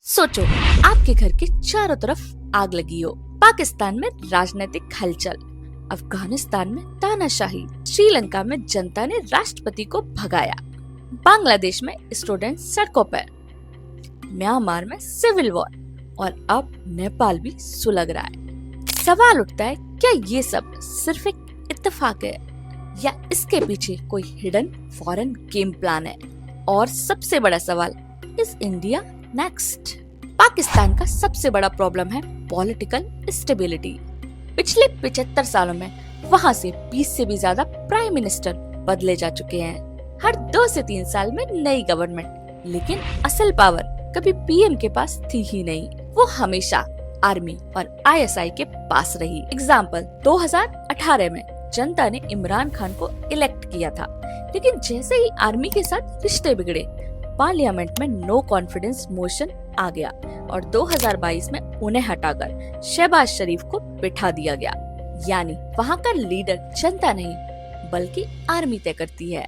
सोचो, आपके घर के चारों तरफ आग लगी हो। पाकिस्तान में राजनीतिक हलचल, अफगानिस्तान में तानाशाही, श्रीलंका में जनता ने राष्ट्रपति को भगाया, बांग्लादेश में स्टूडेंट सड़कों पर, म्यांमार में सिविल वॉर और अब नेपाल भी सुलग रहा है। सवाल उठता है, क्या ये सब सिर्फ एक इत्तेफाक है या इसके पीछे कोई हिडन फॉरेन गेम प्लान है? और सबसे बड़ा सवाल, इज इंडिया नेक्स्ट? पाकिस्तान का सबसे बड़ा प्रॉब्लम है पॉलिटिकल स्टेबिलिटी। पिछले 75 सालों में वहाँ से 20 से भी ज्यादा प्राइम मिनिस्टर बदले जा चुके हैं, हर 2 से 3 साल में नई गवर्नमेंट, लेकिन असल पावर कभी पीएम के पास थी ही नहीं। वो हमेशा आर्मी और आईएसआई के पास रही। एग्जाम्पल, 2018 में जनता ने इमरान खान को इलेक्ट किया था, लेकिन जैसे ही आर्मी के साथ रिश्ते बिगड़े, पार्लियामेंट में नो कॉन्फिडेंस मोशन आ गया और 2022 में उन्हें हटाकर शहबाज शरीफ को बिठा दिया गया। यानी वहाँ का लीडर जनता नहीं बल्कि आर्मी तय करती है।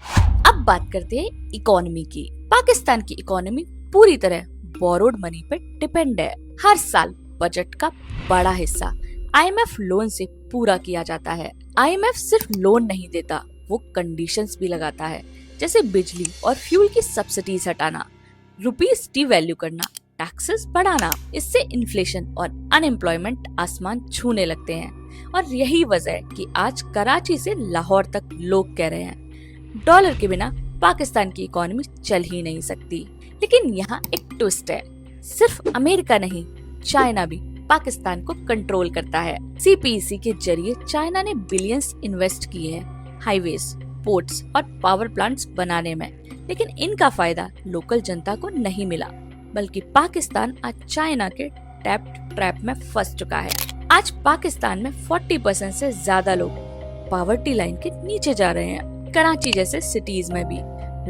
अब बात करते हैं इकोनॉमी की। पाकिस्तान की इकोनॉमी पूरी तरह बोरोड मनी पर डिपेंड है। हर साल बजट का बड़ा हिस्सा आईएमएफ लोन से पूरा किया जाता है। आईएमएफ सिर्फ लोन नहीं देता, वो कंडीशंस भी लगाता है, जैसे बिजली और फ्यूल की सब्सिडीज हटाना, रुपीस डिवैल्यू करना, टैक्सेस बढ़ाना। इससे इन्फ्लेशन और अनएम्प्लॉयमेंट आसमान छूने लगते हैं। और यही वजह है कि आज कराची से लाहौर तक लोग कह रहे हैं, डॉलर के बिना पाकिस्तान की इकोनॉमी चल ही नहीं सकती। लेकिन यहाँ एक ट्विस्ट है, सिर्फ अमेरिका नहीं, चाइना भी पाकिस्तान को कंट्रोल करता है। सीपीईसी के जरिए चाइना ने बिलियंस इन्वेस्ट किए हैं हाईवेज, पोर्ट्स और पावर प्लांट्स बनाने में, लेकिन इनका फायदा लोकल जनता को नहीं मिला, बल्कि पाकिस्तान आज चाइना के ट्रैप में फंस चुका है। आज पाकिस्तान में 40% से ज्यादा लोग पॉवर्टी लाइन के नीचे जा रहे हैं। कराची जैसे सिटीज में भी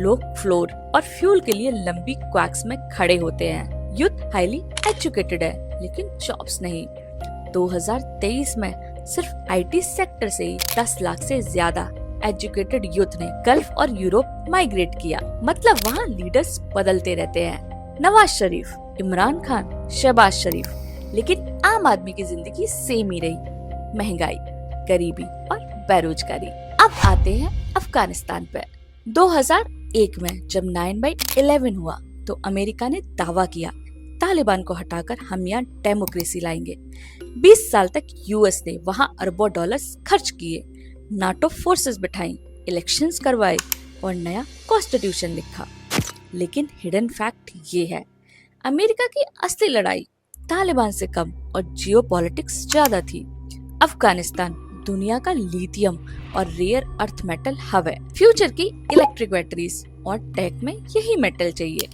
लोग फ्लोर और फ्यूल के लिए लंबी क्वैक्स में खड़े होते हैं। यूथ हाईली एजुकेटेड है, लेकिन जॉब्स नहीं। 2023 में सिर्फ आईटी सेक्टर से ही 10 लाख से ज्यादा एजुकेटेड यूथ ने गल्फ और यूरोप माइग्रेट किया। मतलब वहाँ लीडर्स बदलते रहते हैं, नवाज शरीफ, इमरान खान, शहबाज शरीफ, लेकिन आम आदमी की जिंदगी सेम ही रही, महंगाई, गरीबी और बेरोजगारी। अब आते हैं अफगानिस्तान पे। 2001 में जब 9/11 हुआ तो अमेरिका ने दावा किया, तालिबान को हटाकर हम यहाँ डेमोक्रेसी लाएंगे। 20 साल तक यूएस ने वहाँ अरबों डॉलर्स खर्च किए, नाटो फोर्सेस बिठाई, इलेक्शंस करवाए और नया कॉन्स्टिट्यूशन लिखा। लेकिन हिडन फैक्ट ये है, अमेरिका की असली लड़ाई तालिबान से कम और जियोपॉलिटिक्स ज्यादा थी। अफगानिस्तान दुनिया का लिथियम और रेयर अर्थ मेटल हब है। फ्यूचर की इलेक्ट्रिक बैटरीज और टेक में यही मेटल चाहिए।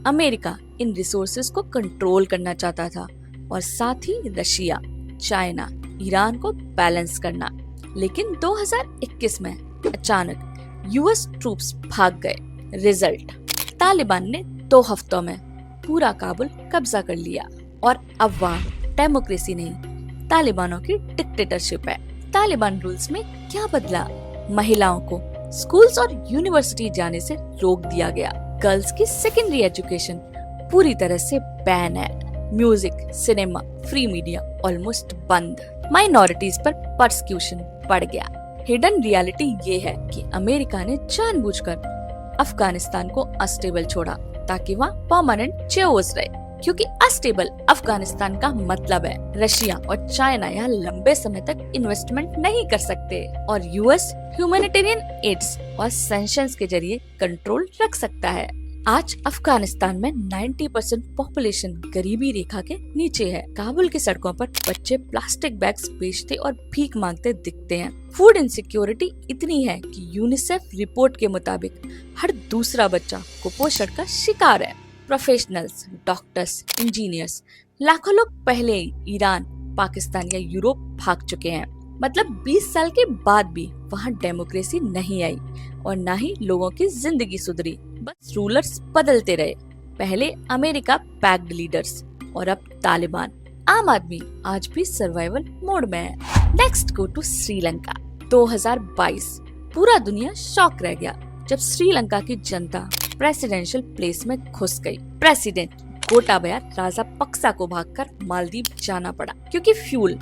अमेरिका इन रिसोर्सेज को कंट्रोल करना चाहता था और साथ ही रशिया, चाइना, ईरान को बैलेंस करना। लेकिन 2021 में अचानक यूएस ट्रूप्स भाग गए। रिजल्ट, तालिबान ने 2 हफ्तों में पूरा काबुल कब्जा कर लिया और अब वहाँ डेमोक्रेसी नहीं, तालिबानों की डिक्टेटरशिप है। तालिबान रूल्स में क्या बदला? महिलाओं को स्कूल्स और यूनिवर्सिटी जाने से रोक दिया गया। गर्ल्स की सेकेंडरी एजुकेशन पूरी तरह से बैन है। Music, cinema, free media almost बंद। माइनॉरिटीज पर पर्सिक्यूशन बढ़ गया। हिडन रियलिटी ये है कि अमेरिका ने जानबूझकर अफगानिस्तान को अनस्टेबल छोड़ा ताकि वहाँ परमानेंट चेओस रहे, क्योंकि अनस्टेबल अफगानिस्तान का मतलब है रशिया और चाइना यहाँ लंबे समय तक इन्वेस्टमेंट नहीं कर सकते और यूएस ह्यूमैनिटेरियन एड्स और सैंक्शंस के जरिए कंट्रोल रख सकता है। आज अफगानिस्तान में 90% पॉपुलेशन गरीबी रेखा के नीचे है। काबुल की सड़कों पर बच्चे प्लास्टिक बैग्स बेचते और भीख मांगते दिखते हैं। फूड इनसिक्योरिटी इतनी है कि यूनिसेफ रिपोर्ट के मुताबिक हर दूसरा बच्चा कुपोषण का शिकार है। प्रोफेशनल्स, डॉक्टर्स, इंजीनियर्स, लाखों लोग पहले ही ईरान, पाकिस्तान या यूरोप भाग चुके हैं। मतलब 20 साल के बाद भी वहाँ डेमोक्रेसी नहीं आई और न ही लोगों की जिंदगी सुधरी, बस रूलर्स बदलते रहे। पहले अमेरिका पैक्ड लीडर्स और अब तालिबान। आम आदमी आज भी सर्वाइवल मोड में है। Next go to Sri Lanka. 2022 पूरा दुनिया शॉक रह गया जब श्रीलंका की जनता प्रेसिडेंशियल प्लेस में घुस गई। प्रेसिडेंट गोटाबया राजा पक्सा को भागकर मालदीव जाना पड़ा क्योंकि फ्यूल,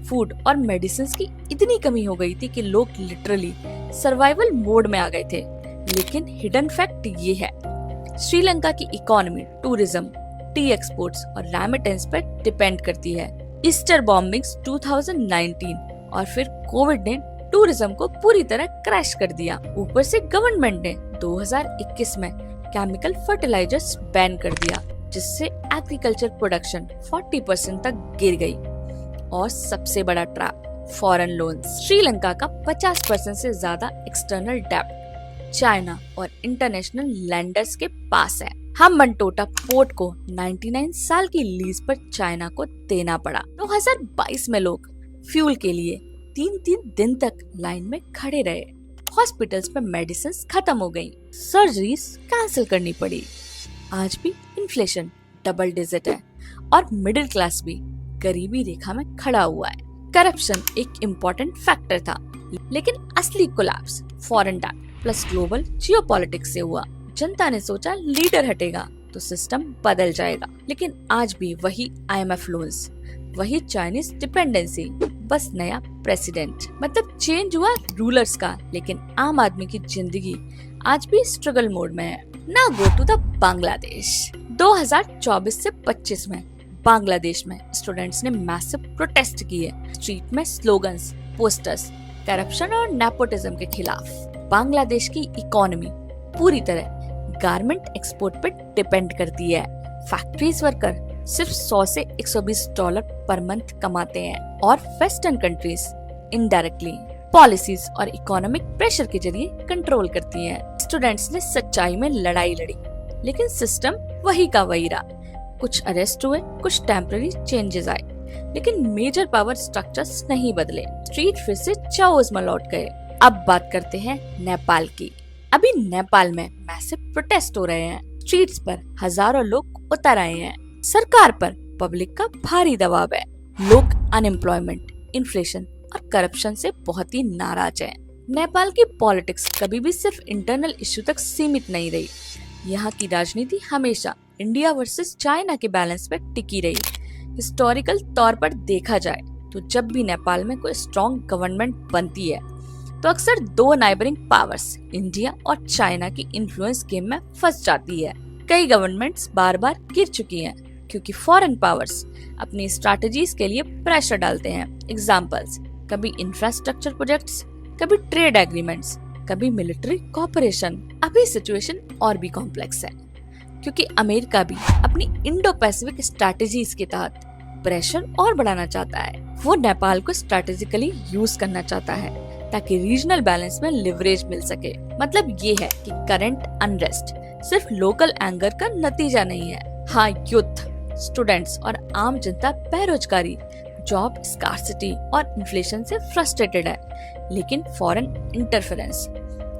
फूड और मेडिसिन की इतनी कमी हो गई थी कि लोग लिटरली सर्वाइवल मोड में आ गए थे। लेकिन हिडन फैक्ट ये है, श्रीलंका की इकोनॉमी टूरिज्म, टी एक्सपोर्ट्स और रेमिटेंस पर डिपेंड करती है। ईस्टर बॉम्बिंग्स 2019 और फिर कोविड ने टूरिज्म को पूरी तरह क्रैश कर दिया। ऊपर से गवर्नमेंट ने 2021 में केमिकल फर्टिलाइजर्स बैन कर दिया, जिससे एग्रीकल्चर प्रोडक्शन 40% तक गिर गई। और सबसे बड़ा ट्रैप, फॉरेन लोन्स। श्रीलंका का 50% से ज्यादा एक्सटर्नल डेब्ट चाइना और इंटरनेशनल लैंडर्स के पास है। हम्बनटोटा पोर्ट को 99 साल की लीज पर चाइना को देना पड़ा। 2022 में लोग फ्यूल के लिए 3-3 दिन तक लाइन में खड़े रहे। हॉस्पिटल्स में मेडिसिन खत्म हो गई, सर्जरीज कैंसिल करनी पड़ी। आज भी इन्फ्लेशन डबल डिजिट है और मिडिल क्लास भी गरीबी रेखा में खड़ा हुआ है। करप्शन एक इम्पोर्टेंट फैक्टर था, लेकिन असली कोलैप्स फॉरेन डेब्ट प्लस ग्लोबल जियोपॉलिटिक्स से हुआ। जनता ने सोचा लीडर हटेगा तो सिस्टम बदल जाएगा, लेकिन आज भी वही IMF लोन्स, वही चाइनीज डिपेंडेंसी, बस नया प्रेसिडेंट। मतलब चेंज हुआ रूलर्स का, लेकिन आम आदमी की जिंदगी आज भी स्ट्रगल मोड में है। ना गो टू द बांग्लादेश। 2024 से 25 में बांग्लादेश में स्टूडेंट्स ने मैसिव प्रोटेस्ट किए। स्ट्रीट में स्लोगन्स, पोस्टर्स, करप्शन और नेपोटिज्म के खिलाफ। बांग्लादेश की इकोनॉमी पूरी तरह गारमेंट एक्सपोर्ट पर डिपेंड करती है। फैक्ट्रीज वर्कर सिर्फ 100 से $120 पर मंथ कमाते हैं और वेस्टर्न कंट्रीज इनडायरेक्टली पॉलिसीज और इकोनॉमिक प्रेशर के जरिए कंट्रोल करती हैं। स्टूडेंट्स ने सच्चाई में लड़ाई लड़ी, लेकिन सिस्टम वही का वही रहा। कुछ अरेस्ट हुए, कुछ टेम्पररी चेंजेस आए, लेकिन मेजर पावर स्ट्रक्चर्स नहीं बदले। स्ट्रीट फिर से चाओस में लौट गए। अब बात करते हैं नेपाल की। अभी नेपाल में मैसिव प्रोटेस्ट हो रहे हैं। स्ट्रीट्स पर हजारों लोग उतर आए हैं। सरकार पर पब्लिक का भारी दबाव है। लोग अनएम्प्लॉयमेंट, इन्फ्लेशन और करप्शन से बहुत ही नाराज हैं। नेपाल की पॉलिटिक्स कभी भी सिर्फ इंटरनल इश्यू तक सीमित नहीं रही। यहाँ की राजनीति हमेशा इंडिया वर्सेस चाइना के बैलेंस पे टिकी रही। हिस्टोरिकल तौर पर देखा जाए तो जब भी नेपाल में कोई स्ट्रॉन्ग गवर्नमेंट बनती है तो अक्सर दो नाइबरिंग पावर्स इंडिया और चाइना की इन्फ्लुएंस गेम में फंस जाती है। कई गवर्नमेंट्स बार बार गिर चुकी हैं क्योंकि फॉरेन पावर्स अपनी स्ट्रैटेजीज के लिए प्रेशर डालते हैं। एग्जांपल्स, कभी इंफ्रास्ट्रक्चर प्रोजेक्ट्स, कभी ट्रेड एग्रीमेंट्स, कभी मिलिट्री कोऑपरेशन। अभी सिचुएशन और भी कॉम्प्लेक्स है क्योंकि अमेरिका भी अपनी इंडो पैसिफिक स्ट्रैटेजीज के तहत प्रेशर और बढ़ाना चाहता है। वो नेपाल को स्ट्रैटेजिकली यूज करना चाहता है ताकि रीजनल बैलेंस में लिवरेज मिल सके। मतलब ये है कि करंट अनरेस्ट सिर्फ लोकल एंगर का नतीजा नहीं है। हाँ, यूथ, स्टूडेंट्स और आम जनता बेरोजगारी, जॉब स्कार्सिटी और इन्फ्लेशन से फ्रस्ट्रेटेड है। लेकिन फॉरेन इंटरफेरेंस,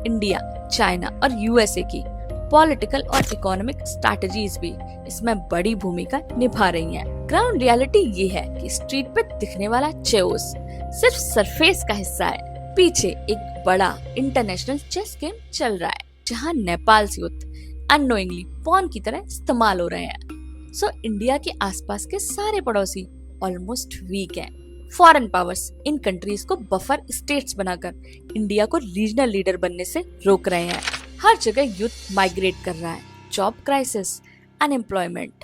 इंडिया, चाइना और USA की पॉलिटिकल और इकोनॉमिक स्ट्रैटेजीज भी इसमें बड़ी भूमिका निभा रही हैं। ग्राउंड रियलिटी ये है कि स्ट्रीट पे दिखने वाला चेओस सिर्फ सरफेस का हिस्सा है। पीछे एक बड़ा इंटरनेशनल चेस गेम चल रहा है जहां नेपाल से यूथ अननोइंगली पॉन की तरह इस्तेमाल हो रहे हैं। सो इंडिया के आसपास के सारे पड़ोसी ऑलमोस्ट वीक हैं। फॉरेन पावर्स इन कंट्रीज को बफर स्टेट्स बनाकर इंडिया को रीजनल लीडर बनने से रोक रहे हैं। हर जगह यूथ माइग्रेट कर रहा है। Job crisis, unemployment,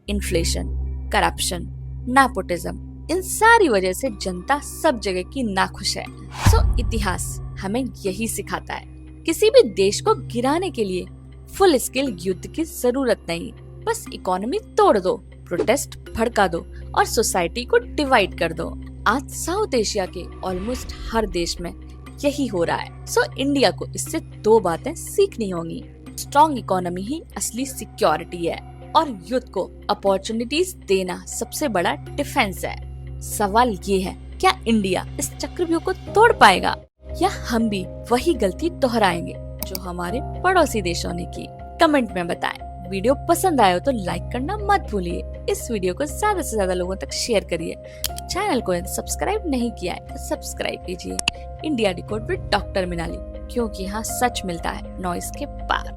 inflation, corruption, nepotism, इन सारी वजह से जनता सब जगह की नाखुश है। सो इतिहास हमें यही सिखाता है, किसी भी देश को गिराने के लिए फुल स्केल युद्ध की जरूरत नहीं, बस इकोनॉमी तोड़ दो, प्रोटेस्ट भड़का दो और सोसाइटी को डिवाइड कर दो। आज साउथ एशिया के ऑलमोस्ट हर देश में यही हो रहा है। सो इंडिया को इससे दो बातें सीखनी होंगी। स्ट्रॉन्ग इकोनॉमी ही असली सिक्योरिटी है और यूथ को अपॉर्चुनिटीज देना सबसे बड़ा डिफेंस है। सवाल ये है, क्या इंडिया इस चक्रव्यूह को तोड़ पाएगा या हम भी वही गलती दोहराएंगे जो हमारे पड़ोसी देशों ने की? कमेंट में बताएं। वीडियो पसंद आया हो तो लाइक करना मत भूलिए। इस वीडियो को ज्यादा से ज्यादा लोगों तक शेयर करिए। चैनल को सब्सक्राइब नहीं किया है तो सब्सक्राइब कीजिए। इंडिया डिकोड विद डॉक्टर मिनाली, क्योंकि यहाँ सच मिलता है नॉइस के पार।